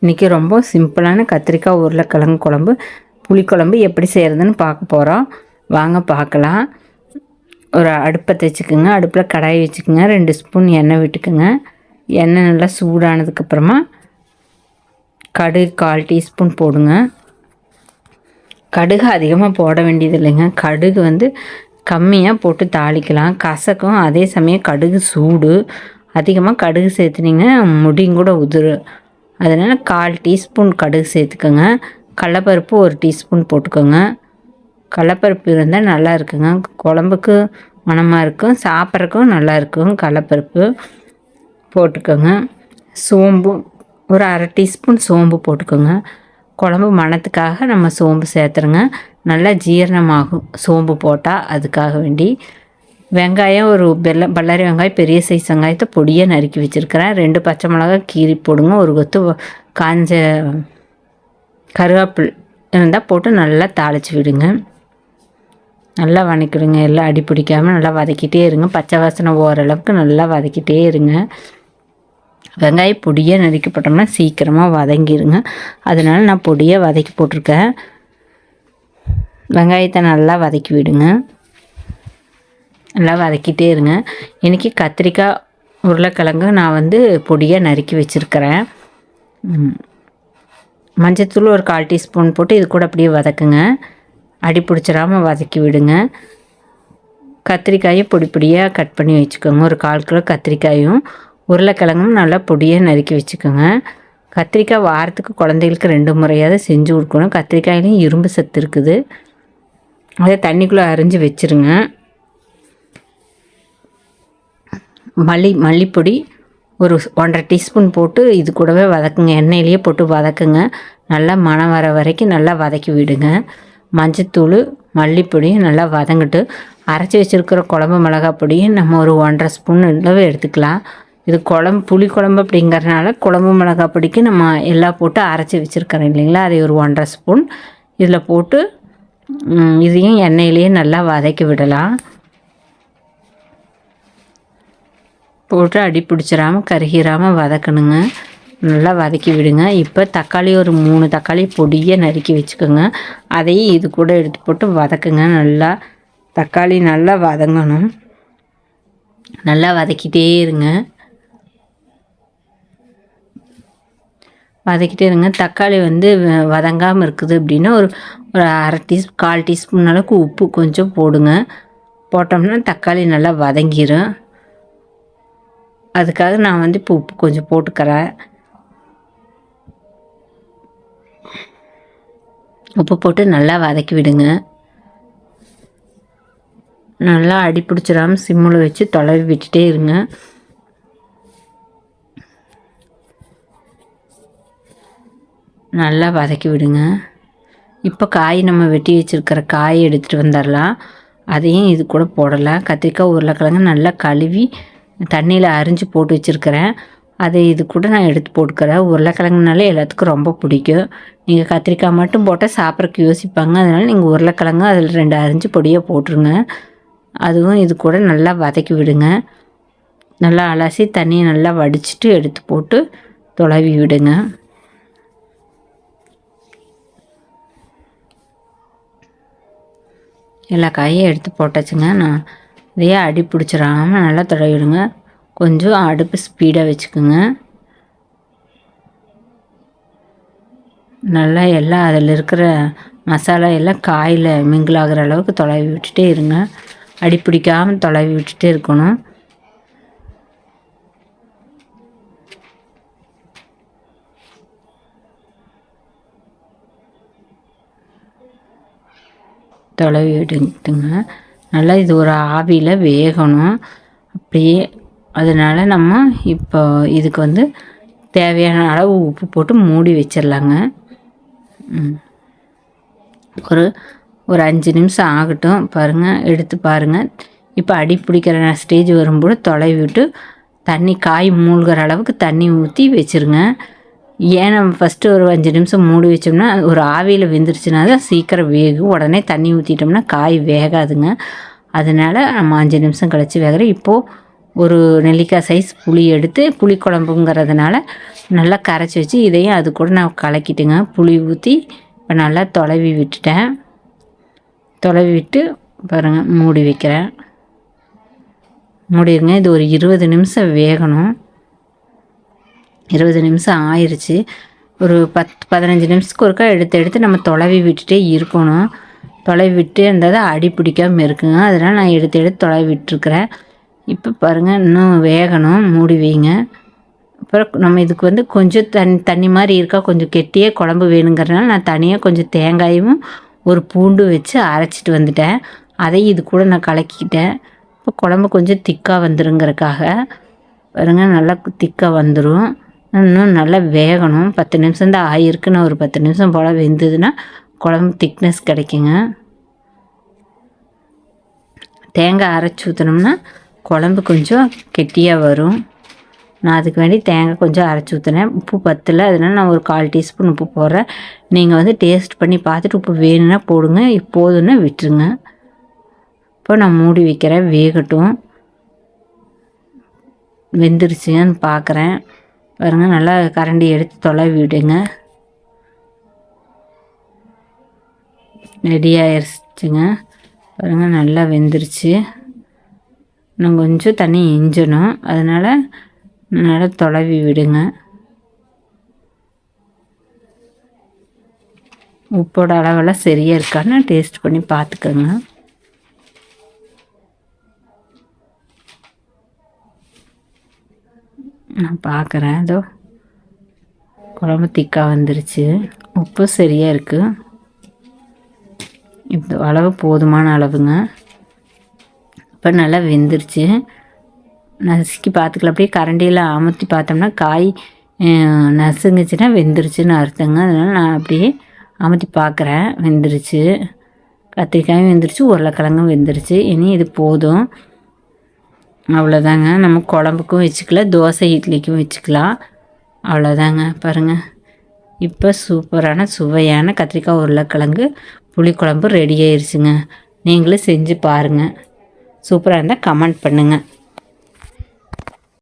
இன்றைக்கி ரொம்ப சிம்பிளான கத்திரிக்காய் உருளைக்கிழங்கு குழம்பு புளிக்குழம்பு எப்படி செய்கிறதுன்னு பார்க்க போகிறோம். வாங்க பார்க்கலாம். ஒரு அடுப்பை வச்சுக்கோங்க. அடுப்பில் கடாய் வச்சுக்கோங்க. 2 ஸ்பூன் எண்ணெய் விட்டுக்குங்க. எண்ணெய் நல்லா சூடானதுக்கப்புறமா கடுகு 1/4 டீஸ்பூன் போடுங்க. கடுகு அதிகமாக போட வேண்டியது இல்லைங்க. கடுகு கம்மியாக போட்டு தாளிக்கலாம். கசக்கும். அதே சமயம் கடுகு சூடு. அதிகமாக கடுகு சேர்த்துனீங்க முடியும் கூட உதிரு. அதனால் 1/4 டீஸ்பூன் கடுகு சேர்த்துக்கோங்க. கடலப்பருப்பு 1 டீஸ்பூன் போட்டுக்கோங்க. கடலப்பருப்பு இருந்தால் நல்லா இருக்குங்க. குழம்புக்கு மணமாக இருக்கும், சாப்பிட்றதுக்கும் நல்லா இருக்கும். கடலப்பருப்பு போட்டுக்கோங்க. சோம்பு ஒரு 1/2 டீஸ்பூன் சோம்பு போட்டுக்கோங்க. குழம்பு மணத்துக்காக நம்ம சோம்பு சேர்த்துருங்க. நல்லா ஜீரணமாகும் சோம்பு போட்டால். அதுக்காக வேண்டி வெங்காயம் ஒரு பல்லாரி வெங்காயம் பெரிய சைஸ் வெங்காயத்தை பொடியாக நறுக்கி வச்சுருக்கிறேன். 2 பச்சை மிளகாய் கீரி போடுங்க. ஒரு கொத்து காஞ்ச கருவேப்பில் இருந்தால் போட்டு நல்லா தாளித்து விடுங்க. நல்லா வதக்கிடுங்க. எல்லாம் அடி பிடிக்காமல் நல்லா வதக்கிட்டே இருங்க. பச்சை வாசனை ஓரளவுக்கு நல்லா வதக்கிட்டே இருங்க. வெங்காயம் பொடியாக நறுக்கி போட்டோம்னா சீக்கிரமாக வதங்கிடுங்க. அதனால் நான் பொடியாக வதக்கி போட்டிருக்கேன். வெங்காயத்தை நல்லா வதக்கி விடுங்க. நல்லா வதக்கிட்டே இருங்க. இன்றைக்கி கத்திரிக்காய் உருளைக்கிழங்கு நான் பொடியாக நறுக்கி வச்சுருக்கிறேன். மஞ்சத்தூள் ஒரு 1/4 டீஸ்பூன் போட்டு இது கூட அப்படியே வதக்குங்க. அடி பிடிச்சிடாமல் வதக்கி விடுங்க. கத்திரிக்காயை பொடி பொடியாக கட் பண்ணி வச்சுக்கோங்க. ஒரு 1/4 கிலோ கத்திரிக்காயும் உருளைக்கிழங்கும் நல்லா பொடியாக நறுக்கி வச்சுக்கோங்க. கத்திரிக்காய் வாரத்துக்கு குழந்தைகளுக்கு 2 முறையாவது செஞ்சு கொடுக்கணும். கத்திரிக்காயிலையும் இரும்பு சத்து இருக்குது. அதை தண்ணிக்குள்ளே அரிஞ்சு வச்சுருங்க. மல்லிப்பொடி ஒரு 1/2 டீஸ்பூன் போட்டு இது கூடவே வதக்குங்க. எண்ணெயிலேயே போட்டு வதக்குங்க. நல்லா மணம் வர வரைக்கும் நல்லா வதக்கி விடுங்க. மஞ்சத்தூள் மல்லிப்பொடியும் நல்லா வதங்கிட்டு அரைச்சி வச்சுருக்கிற குழம்பு மிளகாய் பொடியும் நம்ம ஒரு 1/2 ஸ்பூன் அளவு எடுத்துக்கலாம். இது புளி குழம்பு அப்படிங்கிறதுனால குழம்பு மிளகாய் பொடிக்கு நம்ம எல்லாம் போட்டு அரைச்சி வச்சுருக்கிறோம் இல்லைங்களா, அதை ஒரு 1/2 ஸ்பூன் இதில் போட்டு இதையும் எண்ணெயிலேயே நல்லா வதக்கி விடலாம். போட்டு அடி பிடிச்சிடாமல் கருகிராமல் வதக்கணுங்க. நல்லா வதக்கி விடுங்க. இப்போ தக்காளி ஒரு 3 தக்காளி பொடியை நறுக்கி வச்சுக்கோங்க. அதையும் இது கூட எடுத்து போட்டு வதக்குங்க. நல்லா தக்காளி நல்லா வதங்கணும். நல்லா வதக்கிட்டே இருங்க. வதக்கிட்டே இருங்க. தக்காளி வதங்காமல் இருக்குது அப்படின்னா ஒரு 1/2 டீஸ்பூன் அளவுக்கு உப்பு கொஞ்சம் போடுங்க. போட்டோம்னா தக்காளி நல்லா வதங்கிடும். அதுக்காக நான் இப்போ உப்பு கொஞ்சம் போட்டுக்கிறேன். உப்பு போட்டு நல்லா வதக்கி விடுங்க. நல்லா அடி பிடிச்சிடாமல் சிம்மில் வச்சு தொலைவி விட்டுட்டே இருங்க. நல்லா வதக்கி விடுங்க. இப்போ காய் நம்ம வெட்டி வச்சுருக்கிற காய் எடுத்துகிட்டு வந்துடலாம். அதையும் இது கூட போடலாம். கத்திரிக்காய் உருளைக்கிழங்கு நல்லா கழுவி தண்ணியில் அரிஞ்சு போட்டு வச்சுருக்கிறேன். அதை இது கூட நான் எடுத்து போட்டுக்கிறேன். உருளைக்கிழங்குனாலே எல்லாத்துக்கும் ரொம்ப பிடிக்கும். நீங்கள் கத்திரிக்காய் மட்டும் போட்டால் சாப்பிட்றக்கு யோசிப்பாங்க. அதனால் நீங்கள் உருளைக்கிழங்கு அதில் 2 அரிஞ்சு பொடியாக போட்டுருங்க. அதுவும் இது கூட நல்லா வதக்கி விடுங்க. நல்லா அலசி தண்ணியை நல்லா வடிச்சிட்டு எடுத்து போட்டு தொலைவி விடுங்க. எல்லா காயும் எடுத்து போட்டாச்சுங்க. நான் இதையே அடி பிடிச்சிடாமல் நல்லா தடவிடுங்க. கொஞ்சம் அடுப்பு ஸ்பீடாக வச்சுக்கோங்க. நல்லா எல்லாம் அதில் இருக்கிற மசாலா எல்லாம் காயில் மிங்கிள் ஆகிற அளவுக்கு தொலைவி விட்டுட்டே இருங்க. அடி பிடிக்காமல் தொலைவி விட்டுட்டே இருக்கணும். தொலைவி விட்டுங்க. நல்லா இது ஒரு ஆவியில் வேகணும் அப்படியே. அதனால் நம்ம இப்போ இதுக்கு தேவையான அளவு உப்பு போட்டு மூடி வச்சிடலாங்க. ஒரு 5 நிமிஷம் ஆகட்டும். பாருங்கள், எடுத்து பாருங்கள். இப்போ அடி பிடிக்கிற ஸ்டேஜ் வரும்போது தொலைவி விட்டு தண்ணி காய் மூழ்கிற அளவுக்கு தண்ணி ஊற்றி வச்சுருங்க. ஏன் நம்ம ஃபஸ்ட்டு ஒரு 5 நிமிஷம் மூடி வச்சோம்னா ஒரு ஆவியில் வெந்துருச்சுன்னா தான் சீக்கிரம் வேகும். உடனே தண்ணி ஊற்றிட்டோம்னா காய் வேகாதுங்க. அதனால் நம்ம 5 நிமிஷம் கழித்து வேகிறேன். இப்போது ஒரு நெல்லிக்காய் சைஸ் புளி எடுத்து புளி குழம்புங்கிறதுனால நல்லா கரைச்சி வச்சு இதையும் அது கூட நான் கலக்கிட்டுங்க. புளி ஊற்றி இப்போ நல்லா தொலைவி விட்டுட்டேன். தொலைவி விட்டு பாருங்கள் மூடி வைக்கிறேன். மூடிடுங்க. இது ஒரு 20 நிமிஷம் வேகணும். 20 நிமிஷம் ஆயிடுச்சு. ஒரு 10-15 நிமிஷத்துக்கு ஒருக்கா எடுத்து நம்ம தொலைவி விட்டுட்டே இருக்கணும். தொலைவி விட்டு இருந்தால் தான் அடி பிடிக்காமல் இருக்குங்க. அதனால் நான் எடுத்து தொலைவி விட்டுருக்குறேன். இப்போ பாருங்கள் இன்னும் வேகணும். மூடி வைங்க. அப்புறம் நம்ம இதுக்கு வந்து கொஞ்சம் தண்ணி மாதிரி இருக்கா, கொஞ்சம் கெட்டியே குழம்பு வேணுங்கிறதுனால நான் தனியாக கொஞ்சம் தேங்காயும் ஒரு பூண்டு வச்சு அரைச்சிட்டு வந்துட்டேன். அதையும் இது கூட நான் கலக்கிக்கிட்டேன். இப்போ குழம்பு கொஞ்சம் திக்காக வந்துருங்கிறதுக்காக பாருங்க நல்லா திக்காக வந்துடும். இன்னும் நல்லா வேகணும். 10 நிமிஷம் தான் ஆகிருக்கு. நான் ஒரு 10 நிமிஷம் போல் வெந்ததுன்னா குழம்பு திக்னஸ் கிடைக்குங்க. தேங்காய் அரைச்சி ஊற்றினோம்னா குழம்பு கொஞ்சம் கெட்டியாக வரும். நான் அதுக்கு வேண்டி தேங்காய் கொஞ்சம் அரைச்சி ஊற்றினேன். உப்பு பத்தலை, அதனால் நான் ஒரு 1/4 டீஸ்பூன் உப்பு போடுறேன். நீங்கள் வந்து டேஸ்ட் பண்ணி பார்த்துட்டு உப்பு வேணும்னா போடுங்க, இப்போதுன்னா விட்டுருங்க. இப்போ நான் மூடி வைக்கிறேன், வேகட்டும். வெந்துருச்சுன்னு பார்க்குறேன். பாருங்கள் நல்லா கரண்டி எடுத்து தொலைவி விடுங்க. ரெடி ஆயிடுச்சுங்க. பாருங்கள் நல்லா வெந்துருச்சு. இன்னும் கொஞ்சம் தண்ணி இஞ்சணும், அதனால் நல்லா தொலைவி விடுங்க. உப்போட அளவெல்லாம் சரியாக இருக்கான்னு டேஸ்ட் பண்ணி பார்த்துக்கோங்க. நான் பார்க்குறேன். இதோ குழம்பு திக்காக வந்துருச்சு. உப்பு சரியாக இருக்குது. இந்த அளவு போதுமான அளவுங்க. இப்போ நல்லா வெந்துருச்சு. நசுக்கி பார்த்துக்கலாம். அப்படியே கரண்டியில் அமுத்தி பார்த்தோம்னா காய் நசுங்குச்சுன்னா வெந்துருச்சுன்னு அர்த்தங்க. அதனால் நான் அப்படியே அமுத்தி பார்க்குறேன். வெந்துருச்சு. கத்திரிக்காயும் வெந்துருச்சு, உருளைக்கிழங்கும் வெந்துருச்சு. இனி இது போதும். அவ்வளோதாங்க. நம்ம குழம்புக்கும் வச்சுக்கலாம், தோசை இட்லிக்கும் வச்சுக்கலாம். அவ்வளோதாங்க. பாருங்கள் இப்போ சூப்பரான சுவையான கத்திரிக்காய் உருளைக்கிழங்கு புளிக்குழம்பு ரெடி ஆயிடுச்சுங்க. நீங்களும் செஞ்சு பாருங்கள். சூப்பராக இருந்தால் கமெண்ட் பண்ணுங்கள்.